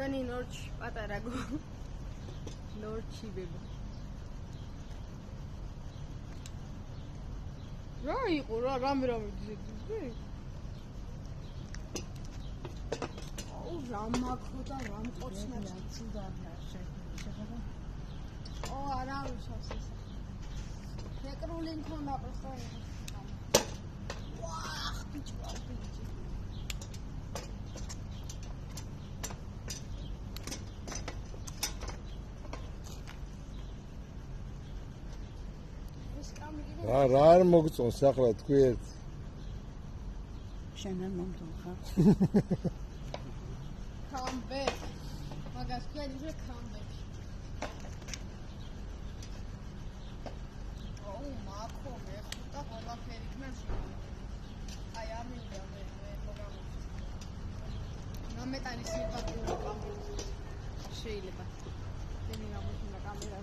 ჩვენი ნორჩ პატარა ნორჩი ბება. რა იყო რა რამე ძიძი? აუ რა მაქრო და რა მყოცნა ცუდა შეხება. ო არა უშავს ეს. ნეკრული მქონდა პროსტა. ვაჰ ბიჭო ბიჭი. რა არ მოგწონს ახლა თქვი ერთ შენ არ მომწონს ხარ comeback მაგას ქვია comeback აუ მაქო მე ხუთა ყველაფერი იქნა აი ამილია მე პროგრამაში ნამეტანის სიმპათიური კამერა შეიძლება მე მიგამოჩინა კამერაზე